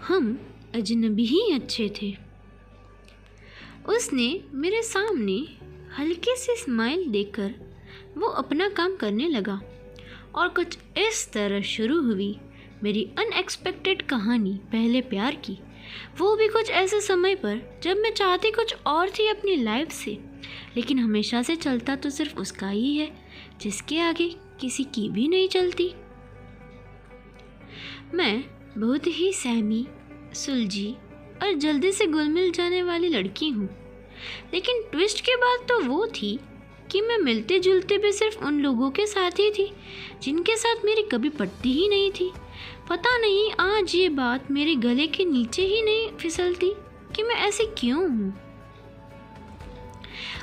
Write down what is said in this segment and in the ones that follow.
हम अजनबी ही अच्छे थे। उसने मेरे सामने हल्के से स्माइल देकर वो अपना काम करने लगा और कुछ इस तरह शुरू हुई मेरी अनएक्सपेक्टेड कहानी पहले प्यार की। वो भी कुछ ऐसे समय पर जब मैं चाहती कुछ और थी अपनी लाइफ से, लेकिन हमेशा से चलता तो सिर्फ उसका ही है जिसके आगे किसी की भी नहीं चलती। मैं बहुत ही सहमी, सुलझी और जल्दी से घुल मिल जाने वाली लड़की हूँ, लेकिन ट्विस्ट के बाद तो वो थी कि मैं मिलते जुलते भी सिर्फ उन लोगों के साथ ही थी जिनके साथ मेरी कभी पटती ही नहीं थी। पता नहीं आज ये बात मेरे गले के नीचे ही नहीं फिसलती कि मैं ऐसी क्यों हूँ।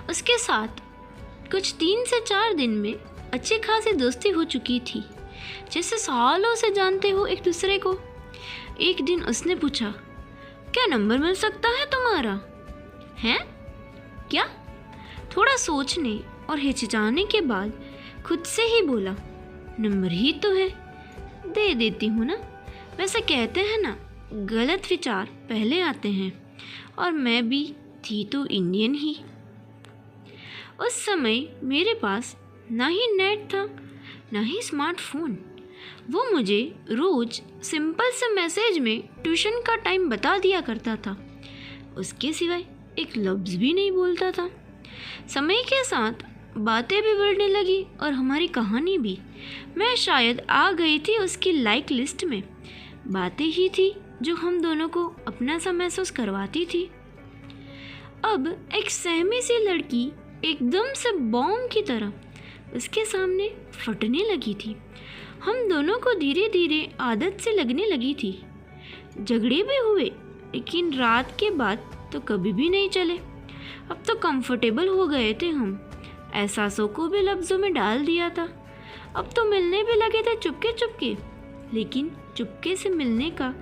उसके साथ कुछ 3 से 4 दिन में अच्छी खासी दोस्ती हो चुकी थी, जैसे सालों से जानते हो एक दूसरे को। एक दिन उसने पूछा, क्या नंबर मिल सकता है तुम्हारा? हैं? क्या? थोड़ा सोचने और हिचकिचाने के बाद खुद से ही बोला, नंबर ही तो है, दे देती हूँ ना। वैसे कहते हैं ना, गलत विचार पहले आते हैं, और मैं भी थी तो इंडियन ही। उस समय मेरे पास ना ही नेट था ना ही स्मार्टफोन। वो मुझे रोज़ सिंपल से मैसेज में ट्यूशन का टाइम बता दिया करता था, उसके सिवाय एक लफ्ज़ भी नहीं बोलता था। समय के साथ बातें भी बढ़ने लगी और हमारी कहानी भी। मैं शायद आ गई थी उसकी लाइक लिस्ट में। बातें ही थी जो हम दोनों को अपना सा महसूस करवाती थी। अब एक सहमी सी लड़की एकदम से बॉम्ब की तरह उसके सामने फटने लगी थी। हम दोनों को धीरे धीरे आदत से लगने लगी थी। झगड़े भी हुए, लेकिन रात के बाद तो कभी भी नहीं चले। अब तो कंफर्टेबल हो गए थे हम, एहसासों को भी लफ्ज़ों में डाल दिया था। अब तो मिलने भी लगे थे चुपके चुपके, लेकिन चुपके से मिलने का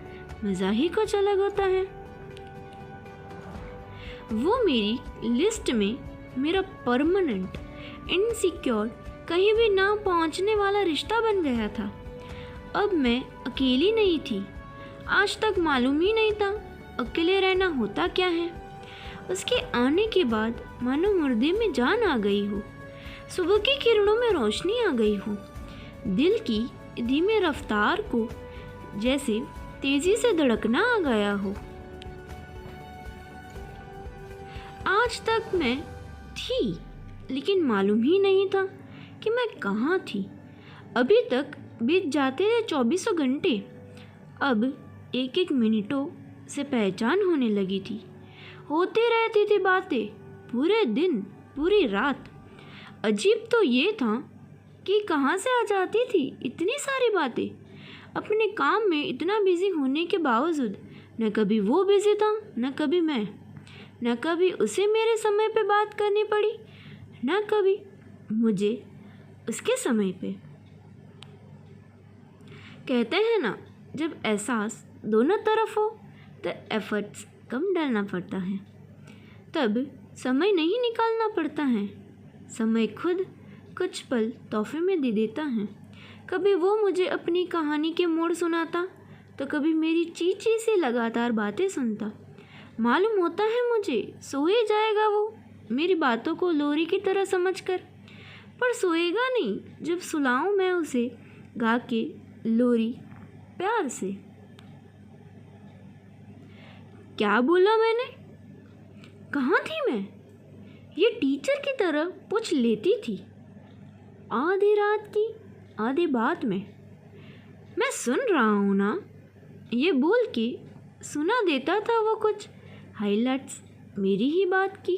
मज़ा ही कुछ अलग होता है। वो मेरी लिस्ट में मेरा परमानेंट, इनसिक्योर, कहीं भी ना पहुंचने वाला रिश्ता बन गया था। अब मैं अकेली नहीं थी। आज तक मालूम ही नहीं था अकेले रहना होता क्या है। उसके आने के बाद मानो मुर्दे में जान आ गई हो, सुबह की किरणों में रोशनी आ गई हो, दिल की धीमी रफ्तार को जैसे तेजी से धड़कना आ गया हो। आज तक मैं थी, लेकिन मालूम ही नहीं था कि मैं कहाँ थी। अभी तक बीत जाते थे 24 घंटे, अब एक एक मिनटों से पहचान होने लगी थी। होती रहती थी बातें, पूरे दिन पूरी रात। अजीब तो ये था कि कहाँ से आ जाती थी इतनी सारी बातें। अपने काम में इतना बिजी होने के बावजूद न कभी वो बिजी था न कभी मैं, न कभी उसे मेरे समय पे बात करनी पड़ी न कभी मुझे उसके समय पे। कहते हैं ना, जब एहसास दोनों तरफ हो तो एफर्ट्स कम डालना पड़ता है, तब समय नहीं निकालना पड़ता है। समय खुद कुछ पल तोहफे में दे देता है। कभी वो मुझे अपनी कहानी के मोड़ सुनाता, तो कभी मेरी चींची से लगातार बातें सुनता। मालूम होता है मुझे सो ही जाएगा वो मेरी बातों को लोरी की तरह समझकर, पर सोएगा नहीं जब सुलाऊं मैं उसे गा के लोरी प्यार से। क्या बोला मैंने? कहाँ थी मैं? ये टीचर की तरह पूछ लेती थी आधी रात की आधी बात में। मैं सुन रहा हूँ ना, ये बोल के सुना देता था वो कुछ हाइलाइट्स मेरी ही बात की।